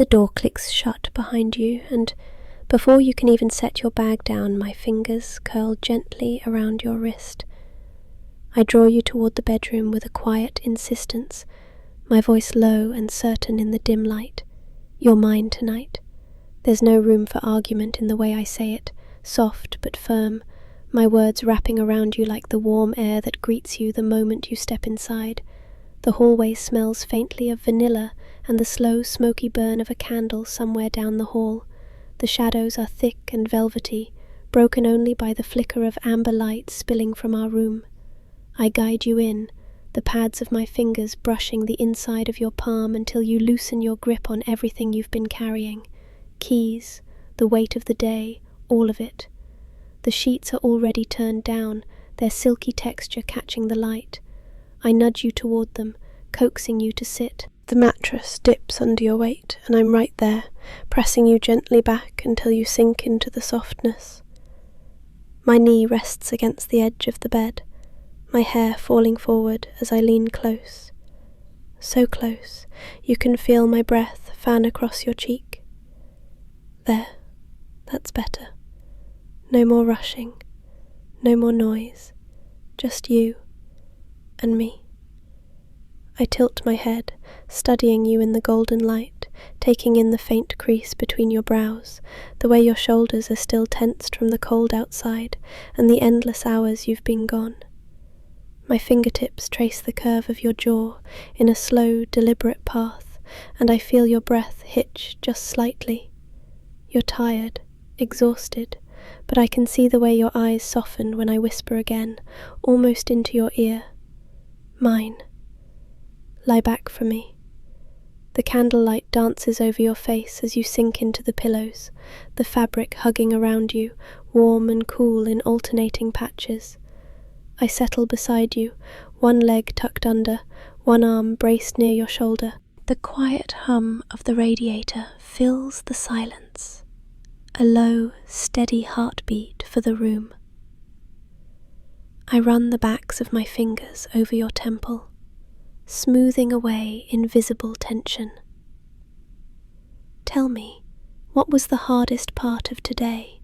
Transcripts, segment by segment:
The door clicks shut behind you, and before you can even set your bag down, my fingers curl gently around your wrist. I draw you toward the bedroom with a quiet insistence, my voice low and certain in the dim light. You're mine tonight. There's no room for argument in the way I say it, soft but firm, my words wrapping around you like the warm air that greets you the moment you step inside. The hallway smells faintly of vanilla and the slow, smoky burn of a candle somewhere down the hall. The shadows are thick and velvety, broken only by the flicker of amber light spilling from our room. I guide you in, the pads of my fingers brushing the inside of your palm until you loosen your grip on everything you've been carrying. Keys, the weight of the day, all of it. The sheets are already turned down, their silky texture catching the light. I nudge you toward them, coaxing you to sit. The mattress dips under your weight, and I'm right there, pressing you gently back until you sink into the softness. My knee rests against the edge of the bed, my hair falling forward as I lean close. So close, you can feel my breath fan across your cheek. There, that's better. No more rushing, no more noise, just you and me. I tilt my head, studying you in the golden light, taking in the faint crease between your brows, the way your shoulders are still tensed from the cold outside, and the endless hours you've been gone. My fingertips trace the curve of your jaw in a slow, deliberate path, and I feel your breath hitch just slightly. You're tired, exhausted, but I can see the way your eyes soften when I whisper again, almost into your ear. Mine. Lie back for me. The candlelight dances over your face as you sink into the pillows, the fabric hugging around you, warm and cool in alternating patches. I settle beside you, one leg tucked under, one arm braced near your shoulder. The quiet hum of the radiator fills the silence, a low, steady heartbeat for the room. I run the backs of my fingers over your temple, smoothing away invisible tension. Tell me, what was the hardest part of today?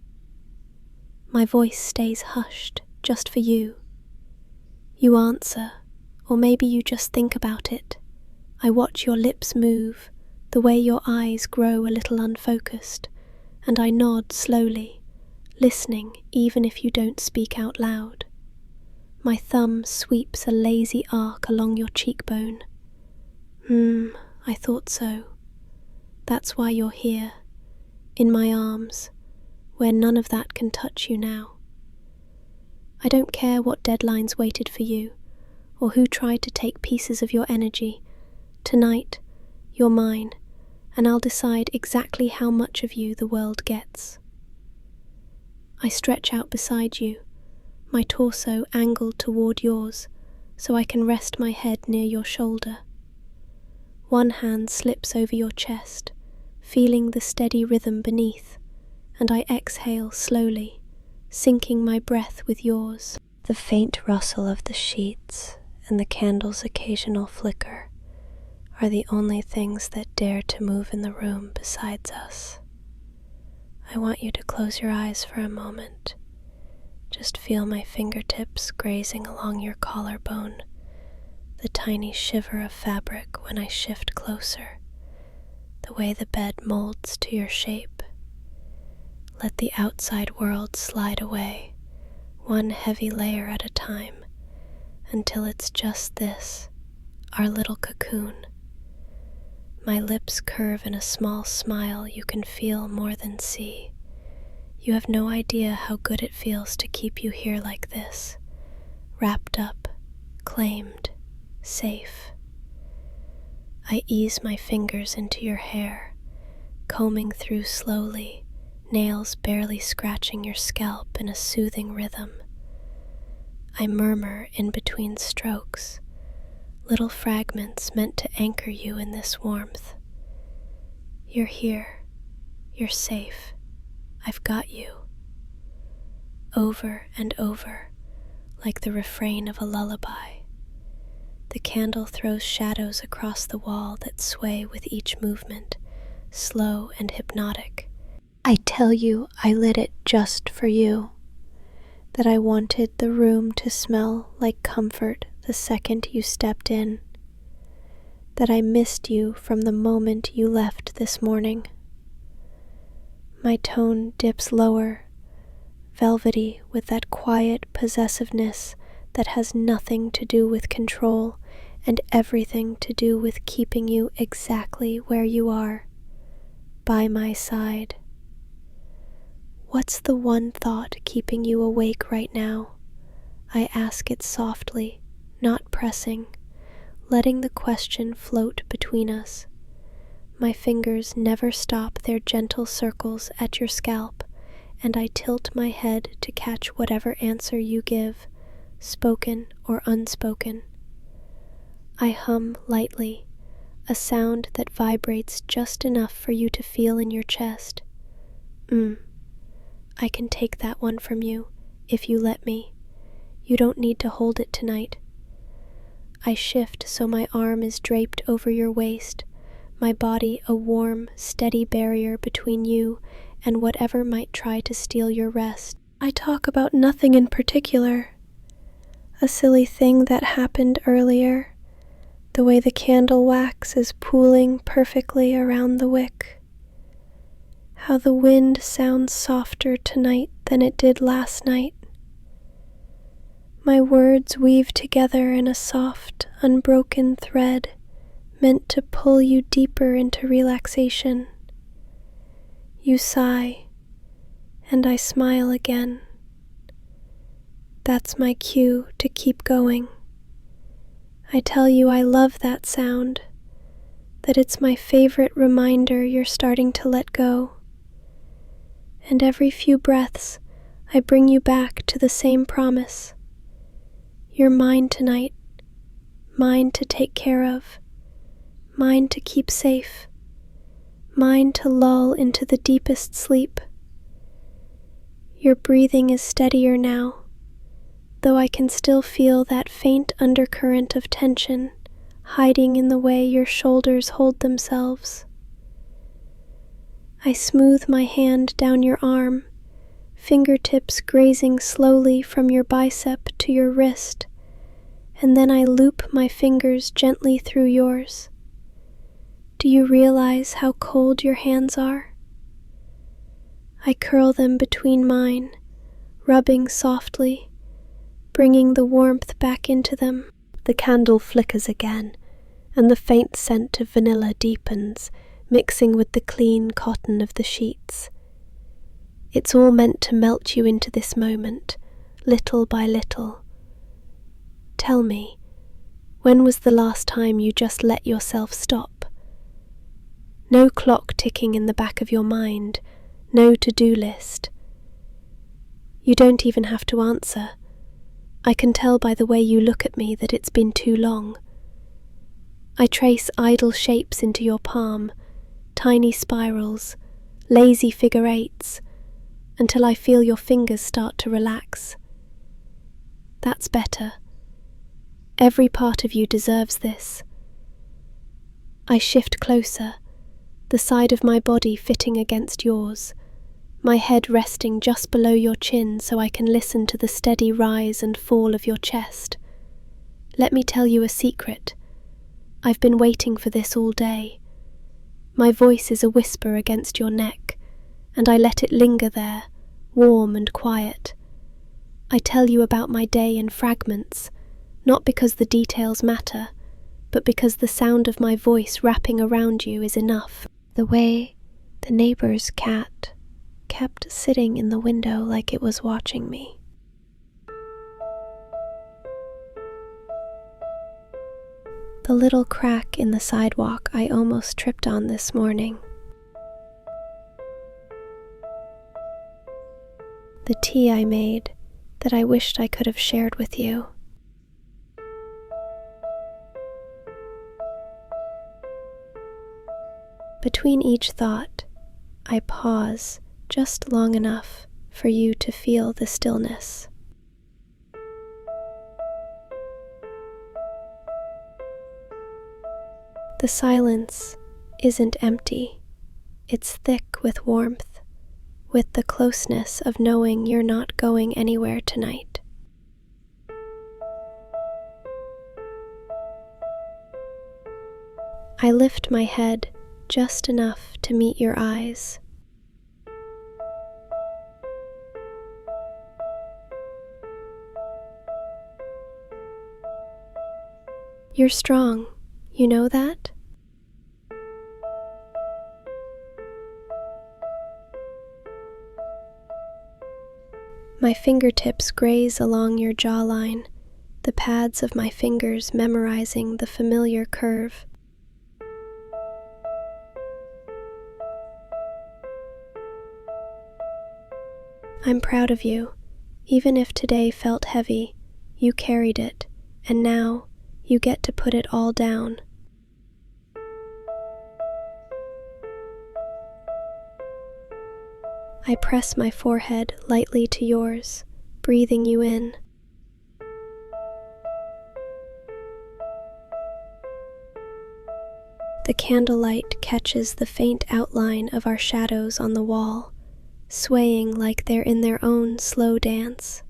My voice stays hushed just for you. You answer, or maybe you just think about it. I watch your lips move, the way your eyes grow a little unfocused, and I nod slowly, listening even if you don't speak out loud. My thumb sweeps a lazy arc along your cheekbone. I thought so. That's why you're here, in my arms, where none of that can touch you now. I don't care what deadlines waited for you, or who tried to take pieces of your energy. Tonight, you're mine, and I'll decide exactly how much of you the world gets. I stretch out beside you, my torso angled toward yours, so I can rest my head near your shoulder. One hand slips over your chest, feeling the steady rhythm beneath, and I exhale slowly, syncing my breath with yours. The faint rustle of the sheets and the candle's occasional flicker are the only things that dare to move in the room besides us. I want you to close your eyes for a moment. Just feel my fingertips grazing along your collarbone, the tiny shiver of fabric when I shift closer, the way the bed molds to your shape. Let the outside world slide away, one heavy layer at a time, until it's just this, our little cocoon. My lips curve in a small smile you can feel more than see. You have no idea how good it feels to keep you here like this, wrapped up, claimed, safe. I ease my fingers into your hair, combing through slowly, nails barely scratching your scalp in a soothing rhythm. I murmur in between strokes, little fragments meant to anchor you in this warmth. You're here. You're safe. I've got you. Over and over, like the refrain of a lullaby. The candle throws shadows across the wall that sway with each movement, slow and hypnotic. I tell you I lit it just for you, that I wanted the room to smell like comfort the second you stepped in, that I missed you from the moment you left this morning. My tone dips lower, velvety with that quiet possessiveness that has nothing to do with control and everything to do with keeping you exactly where you are, by my side. What's the one thought keeping you awake right now? I ask it softly, not pressing, letting the question float between us. My fingers never stop their gentle circles at your scalp, and I tilt my head to catch whatever answer you give, spoken or unspoken. I hum lightly, a sound that vibrates just enough for you to feel in your chest. I can take that one from you, if you let me. You don't need to hold it tonight. I shift so my arm is draped over your waist, my body a warm, steady barrier between you and whatever might try to steal your rest. I talk about nothing in particular. A silly thing that happened earlier, the way the candle wax is pooling perfectly around the wick. How the wind sounds softer tonight than it did last night. My words weave together in a soft, unbroken thread, meant to pull you deeper into relaxation. You sigh, and I smile again. That's my cue to keep going. I tell you I love that sound, that it's my favorite reminder you're starting to let go. And every few breaths, I bring you back to the same promise. You're mine tonight, mine to take care of, mine to keep safe, mine to lull into the deepest sleep. Your breathing is steadier now, though I can still feel that faint undercurrent of tension hiding in the way your shoulders hold themselves. I smooth my hand down your arm, fingertips grazing slowly from your bicep to your wrist, and then I loop my fingers gently through yours. Do you realize how cold your hands are? I curl them between mine, rubbing softly, bringing the warmth back into them. The candle flickers again, and the faint scent of vanilla deepens, mixing with the clean cotton of the sheets. It's all meant to melt you into this moment, little by little. Tell me, when was the last time you just let yourself stop? No clock ticking in the back of your mind, no to-do list. You don't even have to answer. I can tell by the way you look at me that it's been too long. I trace idle shapes into your palm, tiny spirals, lazy figure eights, until I feel your fingers start to relax. That's better. Every part of you deserves this. I shift closer, the side of my body fitting against yours, my head resting just below your chin so I can listen to the steady rise and fall of your chest. Let me tell you a secret. I've been waiting for this all day. My voice is a whisper against your neck, and I let it linger there, warm and quiet. I tell you about my day in fragments, not because the details matter, but because the sound of my voice wrapping around you is enough. The way the neighbor's cat kept sitting in the window like it was watching me. The little crack in the sidewalk I almost tripped on this morning. The tea I made that I wished I could have shared with you. Between each thought, I pause just long enough for you to feel the stillness. The silence isn't empty, It's thick with warmth, with the closeness of knowing you're not going anywhere tonight. I lift my head just enough to meet your eyes. You're strong, you know that? My fingertips graze along your jawline, the pads of my fingers memorizing the familiar curve. I'm proud of you. Even if today felt heavy, you carried it, and now you get to put it all down. I press my forehead lightly to yours, breathing you in. The candlelight catches the faint outline of our shadows on the wall, swaying like they're in their own slow dance.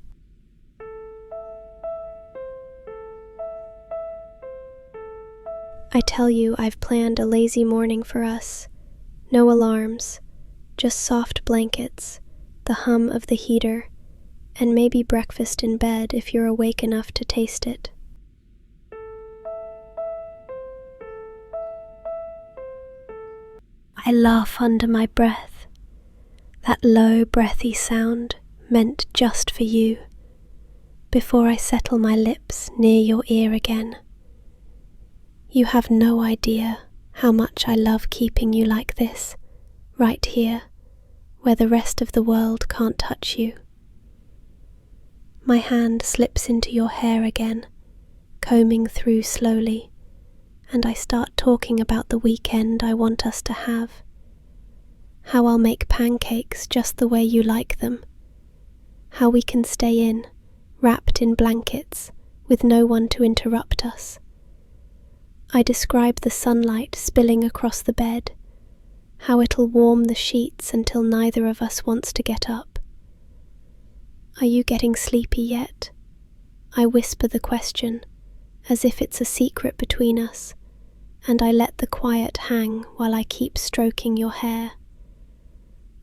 I tell you I've planned a lazy morning for us. No alarms, just soft blankets, the hum of the heater, and maybe breakfast in bed if you're awake enough to taste it. I laugh under my breath, that low, breathy sound meant just for you, before I settle my lips near your ear again. You have no idea how much I love keeping you like this, right here, where the rest of the world can't touch you. My hand slips into your hair again, combing through slowly, and I start talking about the weekend I want us to have. How I'll make pancakes just the way you like them. How we can stay in, wrapped in blankets, with no one to interrupt us. I describe the sunlight spilling across the bed, how it'll warm the sheets until neither of us wants to get up. Are you getting sleepy yet? I whisper the question, as if it's a secret between us, and I let the quiet hang while I keep stroking your hair.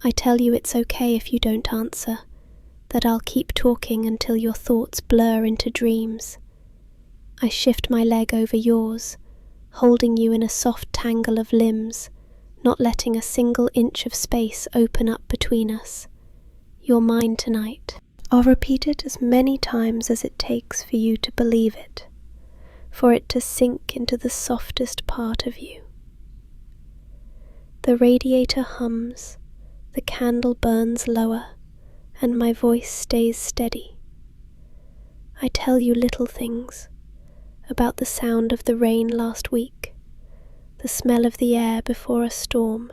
I tell you it's okay if you don't answer, that I'll keep talking until your thoughts blur into dreams. I shift my leg over yours, holding you in a soft tangle of limbs, not letting a single inch of space open up between us. You're mine tonight. I'll repeat it as many times as it takes for you to believe it, for it to sink into the softest part of you. The radiator hums, the candle burns lower, and my voice stays steady. I tell you little things, about the sound of the rain last week, the smell of the air before a storm,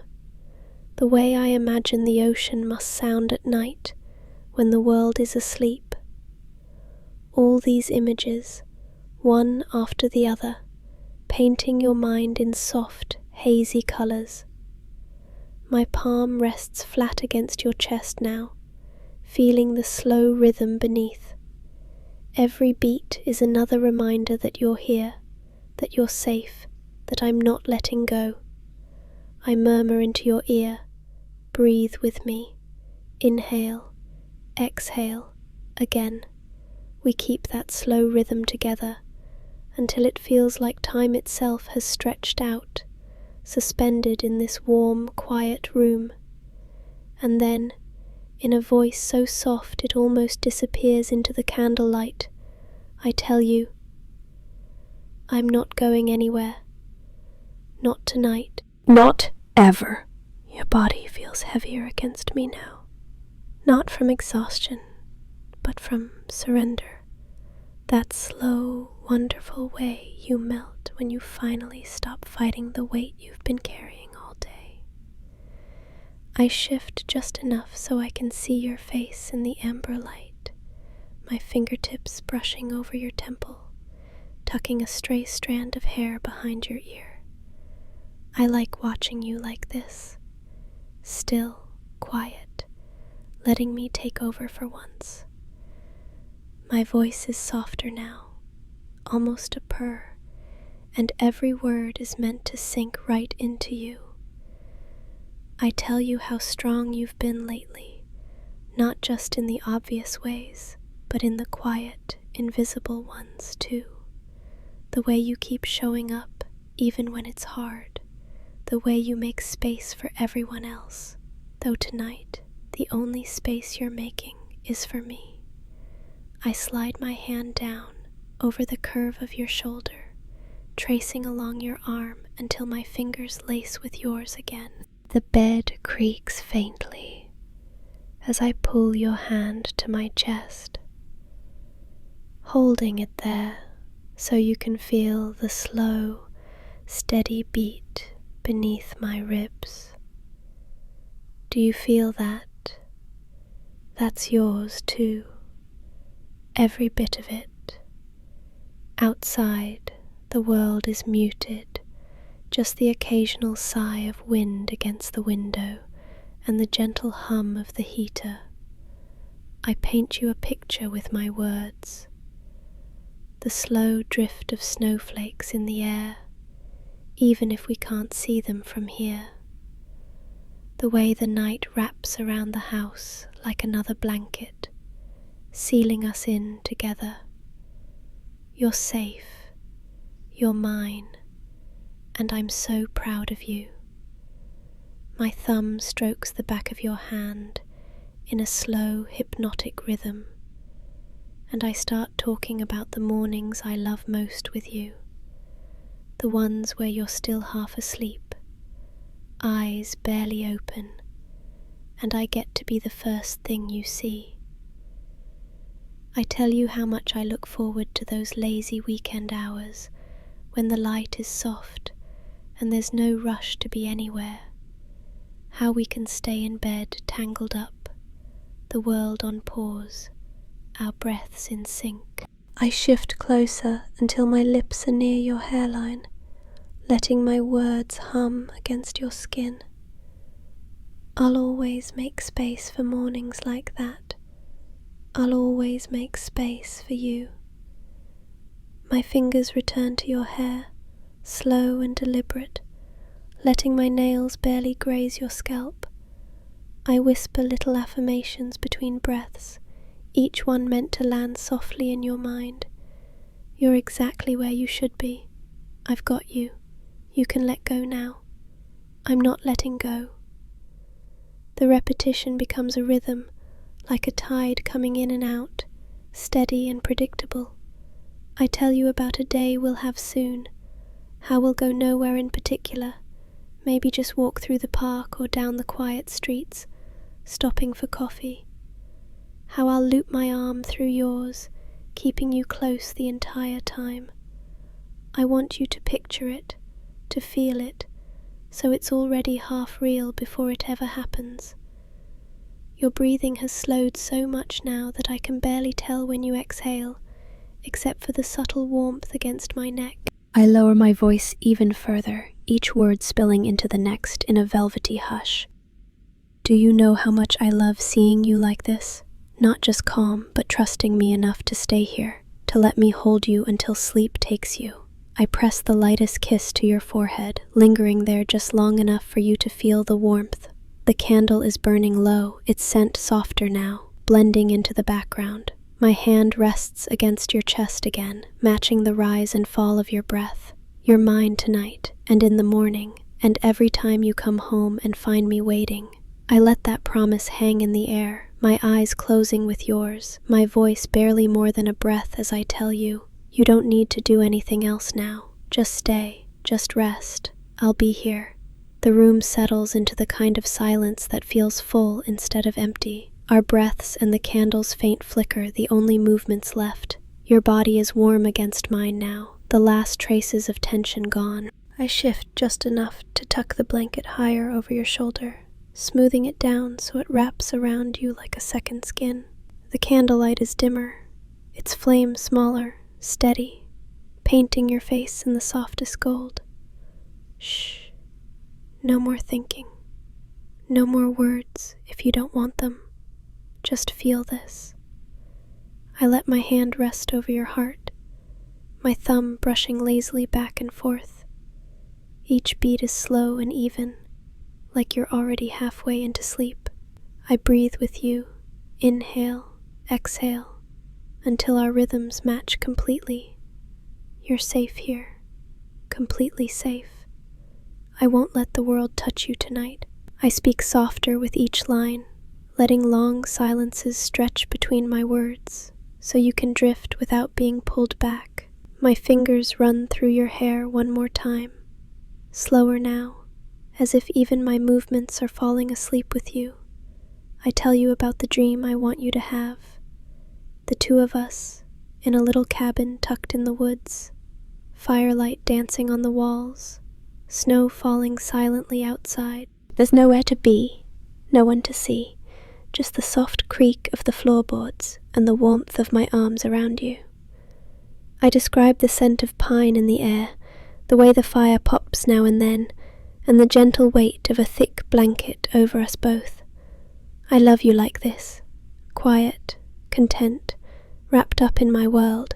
the way I imagine the ocean must sound at night when the world is asleep. All these images, one after the other, painting your mind in soft, hazy colours. My palm rests flat against your chest now, feeling the slow rhythm beneath. Every beat is another reminder that you're here, that you're safe, that I'm not letting go. I murmur into your ear, breathe with me, inhale, exhale, again. We keep that slow rhythm together until it feels like time itself has stretched out, suspended in this warm, quiet room. And then, in a voice so soft it almost disappears into the candlelight, I tell you, I'm not going anywhere. Not tonight. Not ever. Your body feels heavier against me now. Not from exhaustion, but from surrender. That slow, wonderful way you melt when you finally stop fighting the weight you've been carrying all day. I shift just enough so I can see your face in the amber light, my fingertips brushing over your temple, tucking a stray strand of hair behind your ear. I like watching you like this, still, quiet, letting me take over for once. My voice is softer now, almost a purr, and every word is meant to sink right into you. I tell you how strong you've been lately, not just in the obvious ways, but in the quiet, invisible ones too. The way you keep showing up, even when it's hard. The way you make space for everyone else, though tonight, the only space you're making is for me. I slide my hand down over the curve of your shoulder, tracing along your arm until my fingers lace with yours again. The bed creaks faintly as I pull your hand to my chest, holding it there so you can feel the slow, steady beat beneath my ribs. Do you feel that? That's yours too, every bit of it. Outside, the world is muted, just the occasional sigh of wind against the window and the gentle hum of the heater. I paint you a picture with my words. The slow drift of snowflakes in the air, even if we can't see them from here. The way the night wraps around the house like another blanket, sealing us in together. You're safe, you're mine, and I'm so proud of you. My thumb strokes the back of your hand in a slow, hypnotic rhythm, and I start talking about the mornings I love most with you. The ones where you're still half asleep, eyes barely open, and I get to be the first thing you see. I tell you how much I look forward to those lazy weekend hours when the light is soft and there's no rush to be anywhere. How we can stay in bed tangled up, the world on pause, our breaths in sync. I shift closer until my lips are near your hairline, letting my words hum against your skin. I'll always make space for mornings like that. I'll always make space for you. My fingers return to your hair, slow and deliberate, letting my nails barely graze your scalp. I whisper little affirmations between breaths, each one meant to land softly in your mind. You're exactly where you should be. I've got you. You can let go now. I'm not letting go. The repetition becomes a rhythm, like a tide coming in and out, steady and predictable. I tell you about a day we'll have soon, how we'll go nowhere in particular, maybe just walk through the park or down the quiet streets, stopping for coffee. How I'll loop my arm through yours, keeping you close the entire time. I want you to picture it, to feel it, so it's already half real before it ever happens. Your breathing has slowed so much now that I can barely tell when you exhale, except for the subtle warmth against my neck. I lower my voice even further, each word spilling into the next in a velvety hush. Do you know how much I love seeing you like this? Not just calm, but trusting me enough to stay here, to let me hold you until sleep takes you. I press the lightest kiss to your forehead, lingering there just long enough for you to feel the warmth. The candle is burning low, its scent softer now, blending into the background. My hand rests against your chest again, matching the rise and fall of your breath. You're mine tonight, and in the morning, and every time you come home and find me waiting. I let that promise hang in the air, my eyes closing with yours, my voice barely more than a breath as I tell you, you don't need to do anything else now. Just stay, just rest. I'll be here. The room settles into the kind of silence that feels full instead of empty. Our breaths and the candle's faint flicker the only movements left. Your body is warm against mine now, the last traces of tension gone. I shift just enough to tuck the blanket higher over your shoulder, smoothing it down so it wraps around you like a second skin. The candlelight is dimmer, its flame smaller, steady, painting your face in the softest gold. Shh. No more thinking. No more words if you don't want them. Just feel this. I let my hand rest over your heart, my thumb brushing lazily back and forth. Each beat is slow and even, like you're already halfway into sleep. I breathe with you, inhale, exhale, until our rhythms match completely. You're safe here, completely safe. I won't let the world touch you tonight. I speak softer with each line, letting long silences stretch between my words, so you can drift without being pulled back. My fingers run through your hair one more time, slower now, as if even my movements are falling asleep with you. I tell you about the dream I want you to have. The two of us, in a little cabin tucked in the woods, firelight dancing on the walls, snow falling silently outside. There's nowhere to be, no one to see, just the soft creak of the floorboards and the warmth of my arms around you. I describe the scent of pine in the air, the way the fire pops now and then, and the gentle weight of a thick blanket over us both. I love you like this, quiet, content, wrapped up in my world.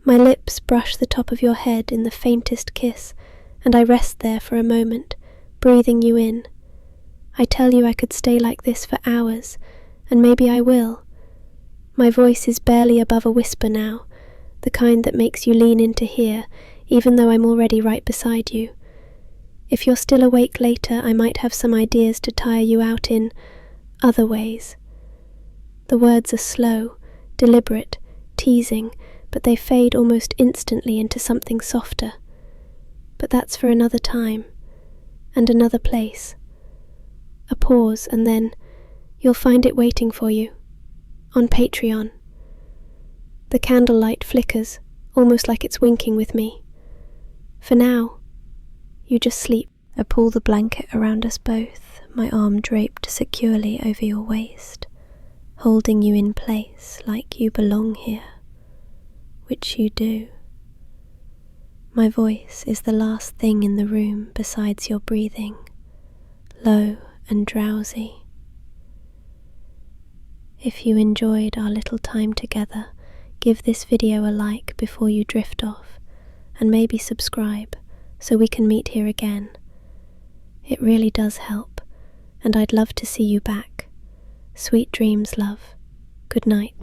My lips brush the top of your head in the faintest kiss, and I rest there for a moment, breathing you in. I tell you I could stay like this for hours, and maybe I will. My voice is barely above a whisper now, the kind that makes you lean in to hear, even though I'm already right beside you. If you're still awake later, I might have some ideas to tire you out in other ways. The words are slow, deliberate, teasing, but they fade almost instantly into something softer. But that's for another time, and another place. A pause, and then you'll find it waiting for you, on Patreon. The candlelight flickers, almost like it's winking with me. For now, you just sleep. I pull the blanket around us both, my arm draped securely over your waist, holding you in place like you belong here, which you do. My voice is the last thing in the room besides your breathing, low and drowsy. If you enjoyed our little time together, give this video a like before you drift off, and maybe subscribe so we can meet here again. It really does help, and I'd love to see you back. Sweet dreams, love. Good night.